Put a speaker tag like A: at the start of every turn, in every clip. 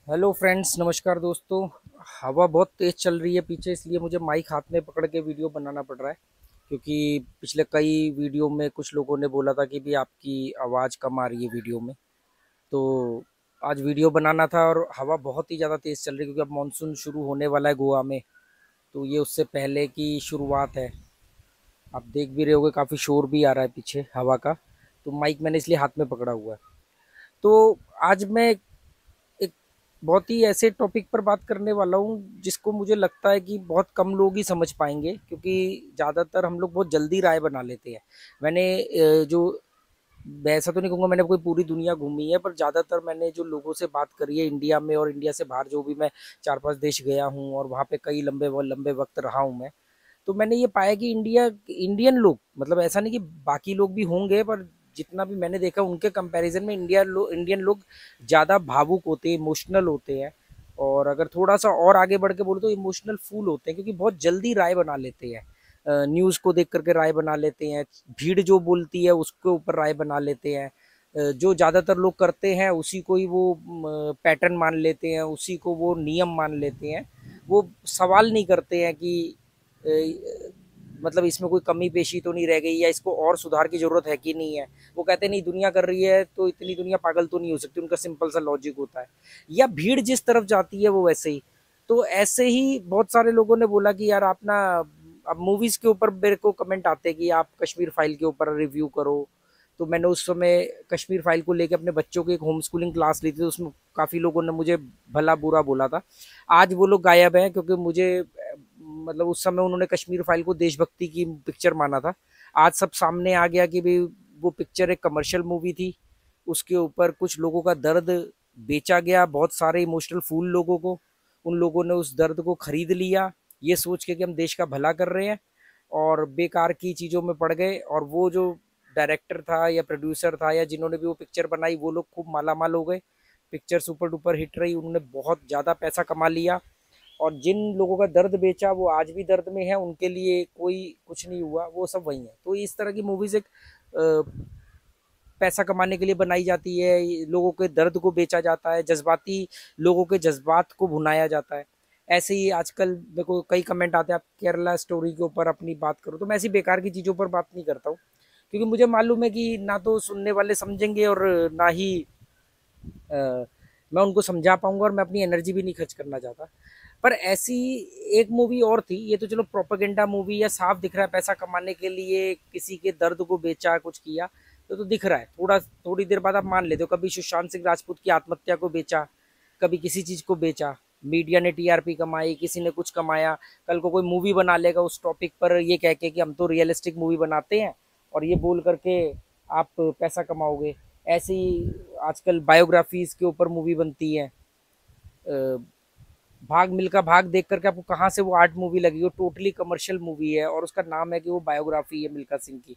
A: Hello friends, नमस्कार दोस्तों। हवा बहुत तेज़ चल रही है पीछे, इसलिए मुझे माइक हाथ में पकड़ के वीडियो बनाना पड़ रहा है। क्योंकि पिछले कई वीडियो में कुछ लोगों ने बोला था कि भी आपकी आवाज़ कम आ रही है वीडियो में। तो आज वीडियो बनाना था और हवा बहुत ही ज़्यादा तेज़ चल रही है, क्योंकि अब मानसून शुरू होने वाला है गोवा में। तो ये उससे पहले की शुरुआत है। आप देख भी रहे होगे, काफ़ी शोर भी आ रहा है पीछे हवा का। तो माइक मैंने इसलिए हाथ में पकड़ा हुआ है। तो आज मैं एक बहुत ही ऐसे टॉपिक पर बात करने वाला हूँ जिसको मुझे लगता है कि बहुत कम लोग ही समझ पाएंगे, क्योंकि ज़्यादातर हम लोग बहुत जल्दी राय बना लेते हैं। मैंने जो मैं ऐसा तो नहीं कहूँगा मैंने कोई पूरी दुनिया घूमी है, पर ज़्यादातर मैंने जो लोगों से बात करी है इंडिया में और इंडिया से बाहर, जो भी मैं 4-5 देश गया हूँ और वहाँ पे कई लंबे लंबे वक्त रहा हूँ मैं। तो मैंने ये पाया कि इंडियन लोग, मतलब ऐसा नहीं कि बाकी लोग भी होंगे, पर जितना भी मैंने देखा उनके कंपैरिजन में इंडियन लोग ज़्यादा भावुक होते हैं, इमोशनल होते हैं। और अगर थोड़ा सा और आगे बढ़ के बोलो तो इमोशनल फूल होते हैं, क्योंकि बहुत जल्दी राय बना लेते हैं। न्यूज़ को देख करके राय बना लेते हैं, भीड़ जो बोलती है उसके ऊपर राय बना लेते हैं। जो ज़्यादातर लोग करते हैं उसी को ही वो पैटर्न मान लेते हैं, उसी को वो नियम मान लेते हैं। वो सवाल नहीं करते हैं कि मतलब इसमें कोई कमी पेशी तो नहीं रह गई, या इसको और सुधार की जरूरत है कि नहीं है। वो कहते नहीं, दुनिया कर रही है तो इतनी दुनिया पागल तो नहीं हो सकती, उनका सिंपल सा लॉजिक होता है। या भीड़ जिस तरफ जाती है वो वैसे ही। तो ऐसे ही बहुत सारे लोगों ने बोला कि यार आप ना, अब मूवीज के ऊपर मेरे को कमेंट आते कि आप कश्मीर फाइल के ऊपर रिव्यू करो। तो मैंने उस समय कश्मीर फाइल को लेकर अपने बच्चों की एक होम स्कूलिंग क्लास ली थी, तो उसमें काफ़ी लोगों ने मुझे भला बुरा बोला था। आज वो लोग गायब हैं, क्योंकि मुझे मतलब उस समय उन्होंने कश्मीर फाइल को देशभक्ति की पिक्चर माना था। आज सब सामने आ गया कि भाई वो पिक्चर एक कमर्शियल मूवी थी। उसके ऊपर कुछ लोगों का दर्द बेचा गया, बहुत सारे इमोशनल फूल लोगों को। उन लोगों ने उस दर्द को खरीद लिया, ये सोच के कि हम देश का भला कर रहे हैं, और बेकार की चीज़ों में पड़ गए। और वो जो डायरेक्टर था या प्रोड्यूसर था या जिन्होंने भी वो पिक्चर बनाई, वो लोग खूब माला माल हो गए। पिक्चर सुपर डुपर हिट रही, उन्होंने बहुत ज़्यादा पैसा कमा लिया। और जिन लोगों का दर्द बेचा वो आज भी दर्द में है, उनके लिए कोई कुछ नहीं हुआ, वो सब वही है। तो इस तरह की मूवीज एक पैसा कमाने के लिए बनाई जाती है, लोगों के दर्द को बेचा जाता है, जज्बाती लोगों के जज्बात को भुनाया जाता है। ऐसे ही आजकल मेरे को कई कमेंट आते हैं, आप केरला स्टोरी के ऊपर अपनी बात करो। तो मैं ऐसी बेकार की चीज़ों पर बात नहीं करता हूँ, क्योंकि मुझे मालूम है कि ना तो सुनने वाले समझेंगे और ना ही मैं उनको समझा पाऊंगा, और मैं अपनी एनर्जी भी नहीं खर्च करना चाहता। पर ऐसी एक मूवी और थी, ये तो चलो प्रोपेगेंडा मूवी, या साफ दिख रहा है पैसा कमाने के लिए किसी के दर्द को बेचा, कुछ किया। तो दिख रहा है, थोड़ी देर बाद आप मान लेते हो, कभी सुशांत सिंह राजपूत की आत्महत्या को बेचा, कभी किसी चीज़ को बेचा। मीडिया ने टीआरपी कमाई, किसी ने कुछ कमाया। कल को कोई मूवी बना लेगा उस टॉपिक पर, ये कह के कि हम तो रियलिस्टिक मूवी बनाते हैं, और ये बोल करके आप पैसा कमाओगे। ऐसे ही आजकल बायोग्राफीज के ऊपर मूवी बनती है। भाग मिल्खा भाग देख करके आपको कहाँ से वो आर्ट मूवी लगी, वो टोटली कमर्शियल मूवी है, और उसका नाम है कि वो बायोग्राफी है मिल्खा सिंह की।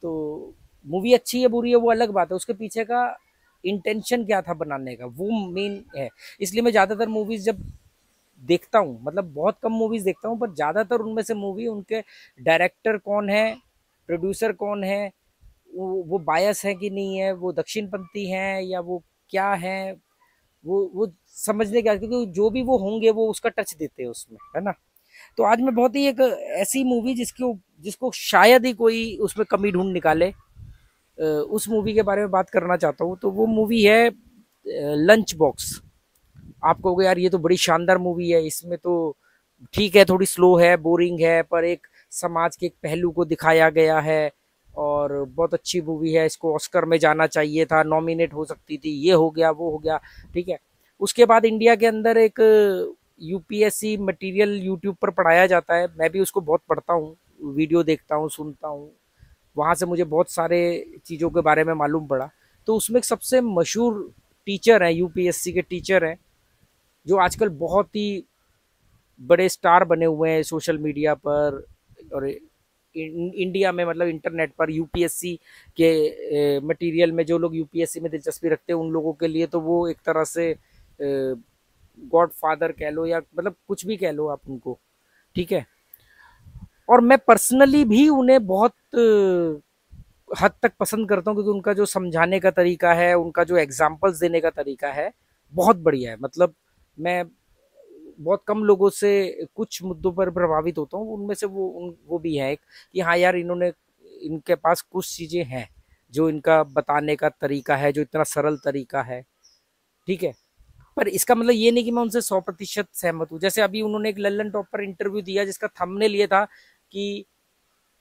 A: तो मूवी अच्छी है बुरी है वो अलग बात है, उसके पीछे का इंटेंशन क्या था बनाने का, वो मेन है। इसलिए मैं ज़्यादातर मूवीज़ जब देखता हूँ, मतलब बहुत कम मूवीज़ देखता हूँ, पर ज़्यादातर उनमें से मूवी उनके डायरेक्टर कौन है, प्रोड्यूसर कौन है, वो बायस है कि नहीं है, वो दक्षिणपंथी हैं या वो क्या है, वो समझने का, क्योंकि जो भी वो होंगे वो उसका टच देते हैं उसमें, है ना। तो आज मैं बहुत ही एक ऐसी मूवी जिसको शायद ही कोई उसमें कमी ढूंढ निकाले, उस मूवी के बारे में बात करना चाहता हूँ। तो वो मूवी है लंच बॉक्स। आप कहोगे यार ये तो बड़ी शानदार मूवी है, इसमें तो ठीक है, थोड़ी स्लो है, बोरिंग है, पर एक समाज के एक पहलू को दिखाया गया है, और बहुत अच्छी मूवी है, इसको ऑस्कर में जाना चाहिए था, नॉमिनेट हो सकती थी, ये हो गया वो हो गया, ठीक है। उसके बाद इंडिया के अंदर एक यूपीएससी मटेरियल यूट्यूब पर पढ़ाया जाता है, मैं भी उसको बहुत पढ़ता हूँ, वीडियो देखता हूँ, सुनता हूँ। वहाँ से मुझे बहुत सारे चीज़ों के बारे में मालूम पड़ा। तो उसमें एक सबसे मशहूर टीचर है, यूपीएससी के टीचर हैं, जो आजकल बहुत ही बड़े स्टार बने हुए हैं सोशल मीडिया पर और इंडिया में, मतलब इंटरनेट पर। यूपीएससी के मटेरियल में जो लोग यूपीएससी में दिलचस्पी रखते हैं उन लोगों के लिए तो वो एक तरह से गॉड फादर कह लो, या मतलब कुछ भी कह लो आप उनको, ठीक है। और मैं पर्सनली भी उन्हें बहुत हद तक पसंद करता हूँ, क्योंकि उनका जो समझाने का तरीका है, उनका जो एग्जाम्पल्स देने का तरीका है, बहुत बढ़िया है। मतलब मैं बहुत कम लोगों से कुछ मुद्दों पर प्रभावित होता हूँ, उनमें से वो भी है एक, कि हाँ यार इन्होंने, इनके पास कुछ चीज़ें हैं जो इनका बताने का तरीका है, जो इतना सरल तरीका है। ठीक है, पर इसका मतलब ये नहीं कि मैं उनसे 100% सहमत हूँ। जैसे अभी उन्होंने एक लल्लन टॉप पर इंटरव्यू दिया जिसका थंबनेल ये था कि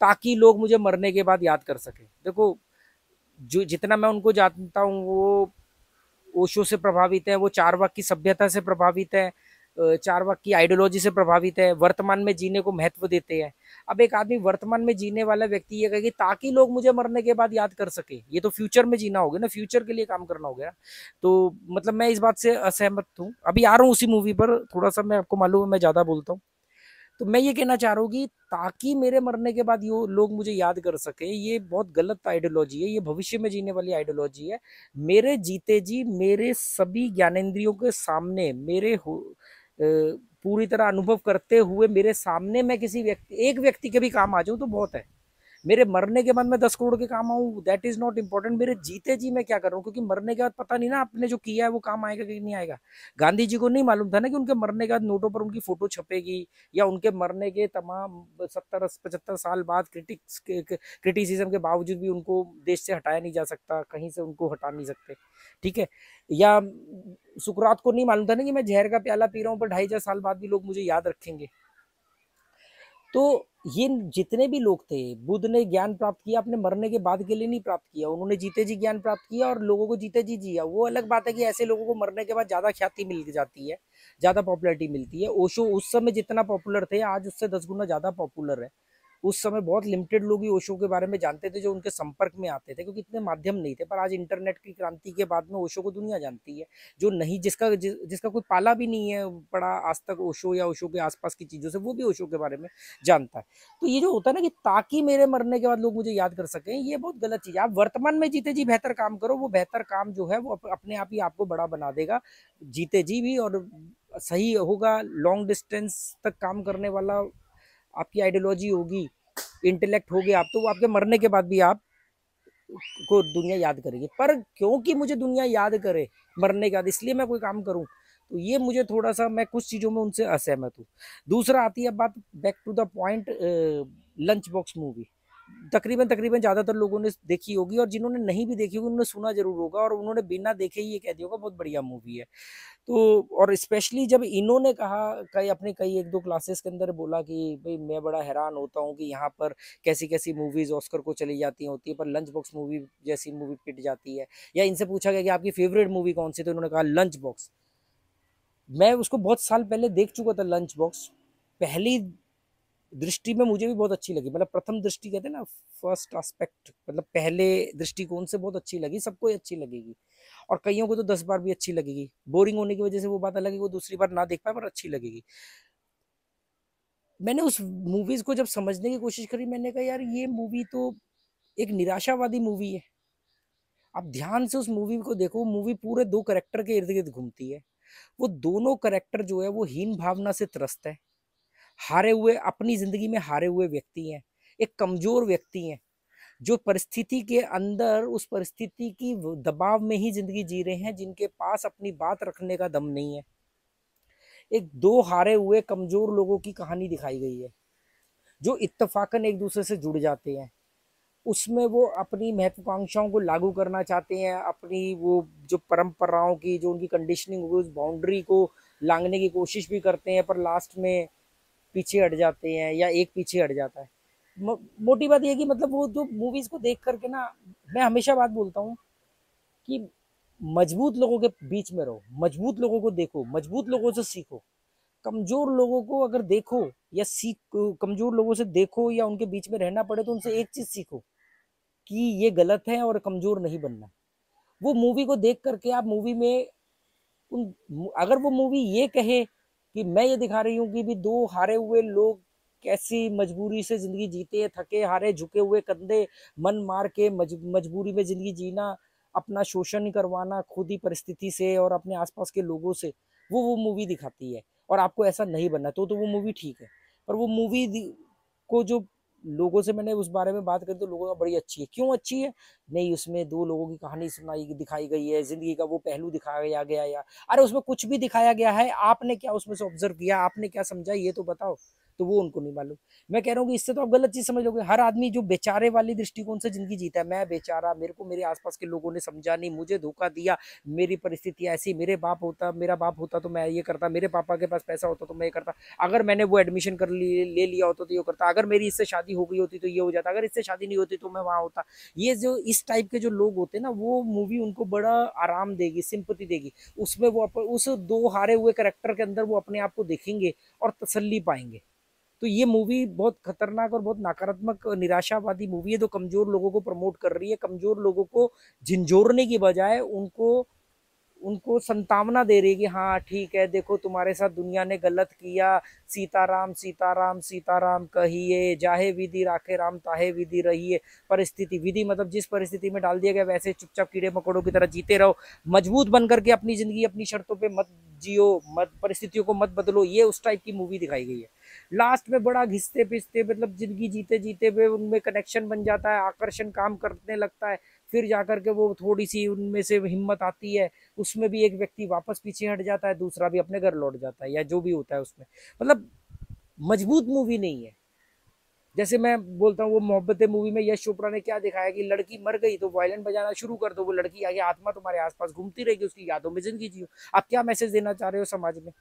A: ताकि लोग मुझे मरने के बाद याद कर सके। देखो, जो जितना मैं उनको जानता हूँ, वो ओशो से प्रभावित है, वो चारवाक की सभ्यता से प्रभावित है, चारवाक की आइडियोलॉजी से प्रभावित है, वर्तमान में जीने को महत्व देते हैं। अब एक आदमी वर्तमान में जीने वाला व्यक्ति ये कहे कि ताकि लोग मुझे मरने के बाद याद कर सके, ये तो फ्यूचर में जीना हो गया ना, फ्यूचर के लिए काम करना हो गया। तो मतलब मैं इस बात से असहमत हूँ। अभी आ रहा हूँ उसी मूवी पर, थोड़ा सा मैं, आपको मालूम है मैं ज्यादा बोलता हूँ। तो मैं ये कहना चाह रहा हूँ कि ताकि मेरे मरने के बाद यो लोग मुझे याद कर सके, ये बहुत गलत आइडियोलॉजी है, ये भविष्य में जीने वाली आइडियोलॉजी है। मेरे जीते जी मेरे सभी ज्ञानेंद्रियों के सामने, पूरी तरह अनुभव करते हुए मेरे सामने मैं किसी व्यक्ति, एक व्यक्ति के भी काम आ जाऊं तो बहुत है। मेरे मरने के बाद मैं 10 करोड़ के काम आऊँ, दैट इज नॉट इम्पोर्टेंट। मेरे जीते जी मैं क्या कर रहा हूँ, क्योंकि मरने के बाद पता नहीं ना आपने जो किया है वो काम आएगा कि नहीं आएगा। गांधी जी को नहीं मालूम था ना कि उनके मरने के बाद नोटों पर उनकी फोटो छपेगी, या उनके मरने के तमाम 70-75 साल बाद क्रिटिसिज्म के बावजूद भी उनको देश से हटाया नहीं जा सकता, कहीं से उनको हटा नहीं सकते। ठीक है, या सुकरात को नहीं मालूम था ना कि मैं जहर का प्याला पी रहा हूँ पर 2,500 साल बाद भी लोग मुझे याद रखेंगे। तो ये जितने भी लोग थे, बुद्ध ने ज्ञान प्राप्त किया अपने मरने के बाद के लिए नहीं प्राप्त किया, उन्होंने जीते जी ज्ञान प्राप्त किया और लोगों को जीते जी जिया। वो अलग बात है कि ऐसे लोगों को मरने के बाद ज्यादा ख्याति मिल जाती है, ज्यादा पॉपुलैरिटी मिलती है। ओशो उस समय जितना पॉपुलर थे, आज उससे 10 गुना ज्यादा पॉपुलर है। उस समय बहुत लिमिटेड लोग ही ओशो के बारे में जानते थे, जो उनके संपर्क में आते थे, क्योंकि इतने माध्यम नहीं थे। पर आज इंटरनेट की क्रांति के बाद में ओशो को दुनिया जानती है। जो नहीं, जिसका कोई पाला भी नहीं है पड़ा आज तक ओशो या ओशो के आसपास की चीजों से, वो भी ओशो के बारे में जानता है। तो ये जो होता है ना कि ताकि मेरे मरने के बाद लोग मुझे याद कर सकें, ये बहुत गलत चीज है। आप वर्तमान में जीते जी बेहतर काम करो, वो बेहतर काम जो है वो अपने आप ही आपको बड़ा बना देगा, जीते जी भी। और सही होगा, लॉन्ग डिस्टेंस तक काम करने वाला आपकी आइडियोलॉजी होगी, इंटेलेक्ट हो गया आप, तो वो आपके मरने के बाद भी आप को दुनिया याद करेगी। पर क्योंकि मुझे दुनिया याद करे मरने के बाद, इसलिए मैं कोई काम करूं, तो ये मुझे थोड़ा सा, मैं कुछ चीजों में उनसे असहमत हूँ। दूसरा आती है बात, back to the point, lunch box movie तकरीबन तकरीबन ज्यादातर लोगों ने देखी होगी, और जिन्होंने नहीं भी देखी होगी उन्होंने सुना जरूर होगा, और उन्होंने बिना देखे ही ये कह दिया होगा बहुत बढ़िया मूवी है। तो और स्पेशली जब इन्होंने कहा, कई अपने कई एक दो क्लासेस के अंदर बोला कि भाई मैं बड़ा हैरान होता हूँ कि यहाँ पर कैसी कैसी मूवीज ऑस्कर को चली जाती होती है, पर लंच बॉक्स मूवी जैसी मूवी पिट जाती है। या इनसे पूछा गया कि आपकी फेवरेट मूवी कौन सी, तो उन्होंने कहा लंच बॉक्स। मैं उसको बहुत साल पहले देख चुका था लंच बॉक्स। पहली दृष्टि में मुझे भी बहुत अच्छी लगी, मतलब प्रथम दृष्टि कहते हैं ना, फर्स्ट एस्पेक्ट, मतलब पहले दृष्टिकोण से बहुत अच्छी लगी, सबको ही अच्छी लगेगी। और कईयों को तो 10 बार भी अच्छी लगेगी। बोरिंग होने की वजह से वो बात अलग है, वो दूसरी बार ना देख पाए, पर अच्छी लगेगी। मैंने उस मूवीज को जब समझने की कोशिश करी, मैंने कहा यार ये मूवी तो एक निराशावादी मूवी है। आप ध्यान से उस मूवी को देखो, मूवी पूरे दो करेक्टर के इर्द गिर्द घूमती है। वो दोनों करेक्टर जो है वो हीन भावना से त्रस्त है, हारे हुए, अपनी जिंदगी में हारे हुए व्यक्ति हैं, एक कमजोर व्यक्ति हैं, जो परिस्थिति के अंदर उस परिस्थिति की दबाव में ही जिंदगी जी रहे हैं, जिनके पास अपनी बात रखने का दम नहीं है। एक दो हारे हुए कमजोर लोगों की कहानी दिखाई गई है, जो इत्तेफाकन एक दूसरे से जुड़ जाते हैं। उसमें वो अपनी महत्वाकांक्षाओं को लागू करना चाहते हैं, अपनी वो जो परंपराओं की जो उनकी कंडीशनिंग हुई, उस बाउंड्री को लांघने की कोशिश भी करते हैं, पर लास्ट में पीछे हट जाते हैं, या एक पीछे हट जाता है। मोटी बात यह कि मतलब वो जो मूवीज को देख करके ना, मैं हमेशा बात बोलता हूँ कि मजबूत लोगों के बीच में रहो, मजबूत लोगों को देखो, मजबूत लोगों से सीखो। कमजोर लोगों को अगर देखो या सीख, कमजोर लोगों से देखो या उनके बीच में रहना पड़े, तो उनसे एक चीज सीखो कि ये गलत है और कमजोर नहीं बनना। वो मूवी को देख करके आप मूवी में उन, अगर वो मूवी ये कहे कि मैं ये दिखा रही हूँ कि भी दो हारे हुए लोग कैसी मजबूरी से जिंदगी जीते हैं, थके हारे, झुके हुए कंधे, मन मार के मजबूरी में जिंदगी जीना, अपना शोषण करवाना खुद ही परिस्थिति से और अपने आसपास के लोगों से, वो मूवी दिखाती है, और आपको ऐसा नहीं बनना तो वो मूवी ठीक है। पर वो मूवी को जो लोगों से मैंने उस बारे में बात करी तो लोगों का बड़ी अच्छी है। क्यों अच्छी है? नहीं, उसमें दो लोगों की कहानी सुनाई दिखाई गई है, जिंदगी का वो पहलू दिखाया गया या अरे उसमें कुछ भी दिखाया गया है, आपने क्या उसमें से ऑब्जर्व किया, आपने क्या समझा, ये तो बताओ। तो वो उनको नहीं मालूम। मैं कह रहा हूँ कि इससे तो आप गलत चीज समझ लोगे। हर आदमी जो बेचारे वाली दृष्टिकोण से जिंदगी जीता है, मैं बेचारा, मेरे को मेरे आसपास के लोगों ने समझा नहीं, मुझे धोखा दिया, मेरी परिस्थिति ऐसी, मेरा बाप होता तो मैं ये करता, मेरे पापा के पास पैसा होता तो मैं ये करता, अगर मैंने वो एडमिशन कर ले लिया होता तो ये करता, अगर मेरी इससे शादी हो गई होती तो ये हो जाता, अगर इससे शादी नहीं होती तो मैं वहां होता। ये जो इस टाइप के जो लोग होते हैं ना, वो मूवी उनको बड़ा आराम देगी, सिंपति देगी। उसमें वो उस दो हारे हुए करेक्टर के अंदर वो अपने आप को देखेंगे और तसल्ली पाएंगे। तो ये मूवी बहुत खतरनाक और बहुत नकारात्मक निराशावादी मूवी है, जो कमजोर लोगों को प्रमोट कर रही है, कमजोर लोगों को झिंझोरने की बजाय उनको उनको संतावना दे रही कि हाँ ठीक है, देखो तुम्हारे साथ दुनिया ने गलत किया, सीताराम सीताराम सीताराम कहिए, जाहे विधि राखे राम ताहे विधि रहिए। परिस्थिति विधि मतलब जिस परिस्थिति में डाल दिया गया वैसे चुपचाप कीड़े मकोड़ों की तरह जीते रहो, मजबूत बन करके अपनी जिंदगी अपनी शर्तों पे मत जियो, मत परिस्थितियों को मत बदलो। ये उस टाइप की मूवी दिखाई गई है। लास्ट में बड़ा घिसते पिसते, मतलब जिंदगी जीते जीते हुए उनमें कनेक्शन बन जाता है, आकर्षण काम करने लगता है, फिर जाकर के वो थोड़ी सी उनमें से हिम्मत आती है, उसमें भी एक व्यक्ति वापस पीछे हट जाता है, दूसरा भी अपने घर लौट जाता है, या जो भी होता है उसमें। मतलब मजबूत मूवी नहीं है। जैसे मैं बोलता हूँ वो मोहब्बतें मूवी में यश चोपड़ा ने क्या दिखाया कि लड़की मर गई तो वायलिन बजाना शुरू कर दो, वो लड़की आगे आत्मा तुम्हारे आसपास घूमती रहेगी, उसकी यादों में जिंदगी जियो। आप क्या मैसेज देना चाह रहे हो समाज में?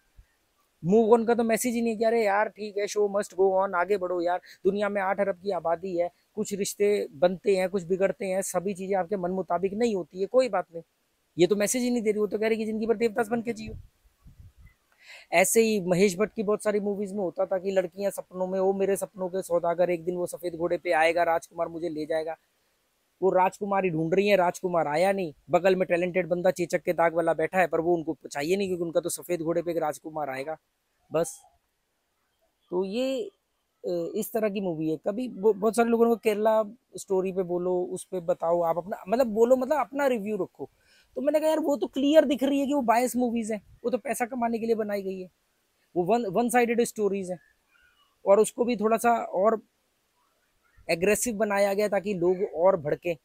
A: मूव ऑन का तो मैसेज ही नहीं किया। अरे यार ठीक है, शो मस्ट गो ऑन, आगे बढ़ो यार, दुनिया में 8 अरब की आबादी है, कुछ रिश्ते बनते हैं, कुछ बिगड़ते हैं, सभी चीजें आपके मन मुताबिक नहीं होती है, कोई बात नहीं। ये तो मैसेज ही नहीं दे रही, वो तो कह रही कि जिंदगी भर देवदास बन के जियो। ऐसे ही महेश भट्ट की बहुत सारी मूवीज में होता था कि लड़कियां सपनों में, वो मेरे सपनों के सौदागर, एक दिन वो सफेद घोड़े पे आएगा, राजकुमार मुझे ले जाएगा। वो राजकुमार ही ढूंढ रही है, राजकुमार आया नहीं, बगल में टैलेंटेड बंदा चेचक के दाग वाला बैठा है, पर वो उनको चाहिए नहीं क्योंकि उनका तो सफेद घोड़े पे एक राजकुमार आएगा बस। तो ये इस तरह की मूवी है। कभी बहुत सारे लोगों को केरला स्टोरी पे बोलो, उस पे बताओ, आप अपना मतलब बोलो, मतलब अपना रिव्यू रखो। तो मैंने कहा यार वो तो क्लियर दिख रही है कि वो बायस मूवीज हैं, वो तो पैसा कमाने के लिए बनाई गई है, वो वन साइडेड स्टोरीज हैं, और उसको भी थोड़ा सा और एग्रेसिव बनाया गया ताकि लोग और भड़के।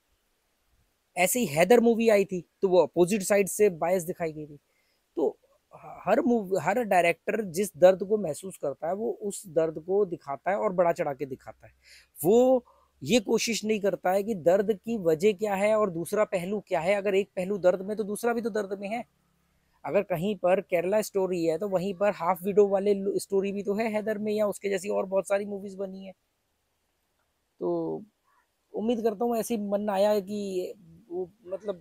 A: ऐसे ही हैदर मूवी आई थी तो वो अपोजिट साइड से बायस दिखाई गई थी। तो हर मूवी, हर डायरेक्टर जिस दर्द को महसूस करता है वो उस दर्द को दिखाता है और बढ़ा चढ़ा के दिखाता है। वो ये कोशिश नहीं करता है कि दर्द की वजह क्या है और दूसरा पहलू क्या है। अगर एक पहलू दर्द में तो दूसरा भी तो दर्द में है। अगर कहीं पर केरला स्टोरी है तो वहीं पर हाफ विडो वाले स्टोरी भी तो है हैदर में, या उसके जैसी और बहुत सारी मूवीज बनी है। तो उम्मीद करता हूँ ऐसे ही मन आया है कि वो मतलब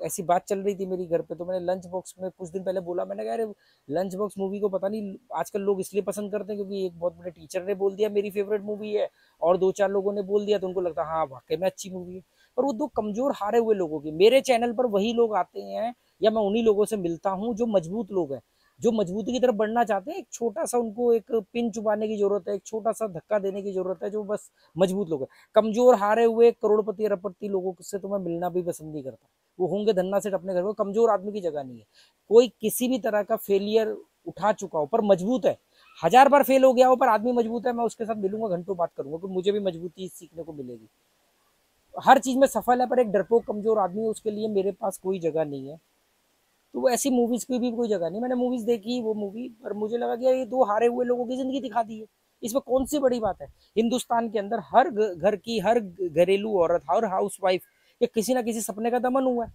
A: ऐसी बात चल रही थी मेरी घर पे, तो मैंने लंच बॉक्स में कुछ दिन पहले बोला, मैंने कहा अरे लंच बॉक्स मूवी को पता नहीं आजकल लोग इसलिए पसंद करते हैं क्योंकि एक बहुत बड़े टीचर ने बोल दिया मेरी फेवरेट मूवी है, और 2-4 लोगों ने बोल दिया तो उनको लगता हाँ वाकई में अच्छी मूवी है। पर वो दो कमजोर हारे हुए लोगों की, मेरे चैनल पर वही लोग आते हैं या मैं उन्हीं लोगों से मिलता हूँ जो मजबूत लोग हैं, जो मजबूती की तरफ बढ़ना चाहते हैं। एक छोटा सा उनको एक पिन चुबाने की जरूरत है, एक छोटा सा धक्का देने की जरूरत है, जो बस मजबूत लोग हैं। कमजोर हारे हुए करोड़पति अरबपति लोगों से तो मैं मिलना भी पसंद नहीं करता। वो होंगे धन्ना सेठ अपने घर में, कमजोर आदमी की जगह नहीं है। कोई किसी भी तरह का फेलियर उठा चुका हो पर मजबूत है, 1000 बार फेल हो गया हो पर आदमी मजबूत है, मैं उसके साथ मिलूंगा, घंटों बात करूंगा, क्योंकि मुझे भी मजबूती सीखने को मिलेगी। हर चीज में सफल है पर एक डरपोक कमजोर आदमी है, उसके लिए मेरे पास कोई जगह नहीं है। तो वो ऐसी मूवीज की भी कोई जगह नहीं। मैंने मूवीज देखी वो मूवी, पर मुझे लगा कि ये दो हारे हुए लोगों की जिंदगी दिखा दी है, इसमें कौन सी बड़ी बात है। हिंदुस्तान के अंदर हर घर की हर घरेलू औरत, हर हाउस वाइफ के किसी ना किसी सपने का दमन हुआ है।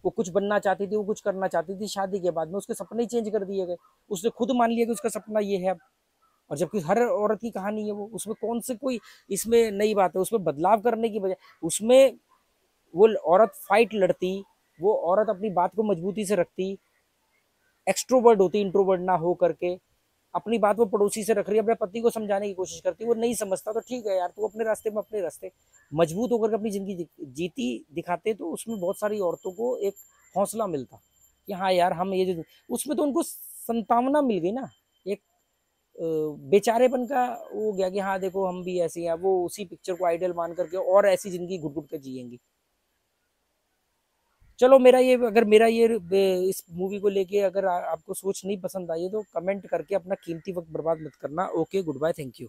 A: वो कुछ बनना चाहती थी, वो कुछ करना चाहती थी, शादी के बाद में उसके सपने ही चेंज कर दिए गए। उसने खुद मान लिया कि उसका सपना ये है अब। और जबकि हर औरत की कहानी है वो, उसमें कौन से कोई इसमें नई बात है। उसमें बदलाव करने की बजाय उसमें वो औरत फाइट लड़ती, वो औरत अपनी बात को मजबूती से रखती, एक्सट्रोवर्ट होती, इंट्रोवर्ट ना हो करके अपनी बात वो पड़ोसी से रख रही है, अपने पति को समझाने की कोशिश करती है, वो नहीं समझता तो ठीक है यार, तू अपने रास्ते में अपने रास्ते, मजबूत होकर के अपनी जिंदगी जीती दिखाते। तो उसमें बहुत सारी औरतों को एक हौसला मिलता कि हाँ यार हम ये जो, उसमें तो उनको संतावना मिल गई ना, एक बेचारेपन का वो गया कि हाँ देखो हम भी ऐसे हैं। वो उसी पिक्चर को आइडल मान करके और ऐसी जिंदगी घुट घुट के जिएंगी। चलो मेरा ये, अगर मेरा ये इस मूवी को लेके अगर आपको सोच नहीं पसंद आई है तो कमेंट करके अपना कीमती वक्त बर्बाद मत करना। Okay, good bye, thank you.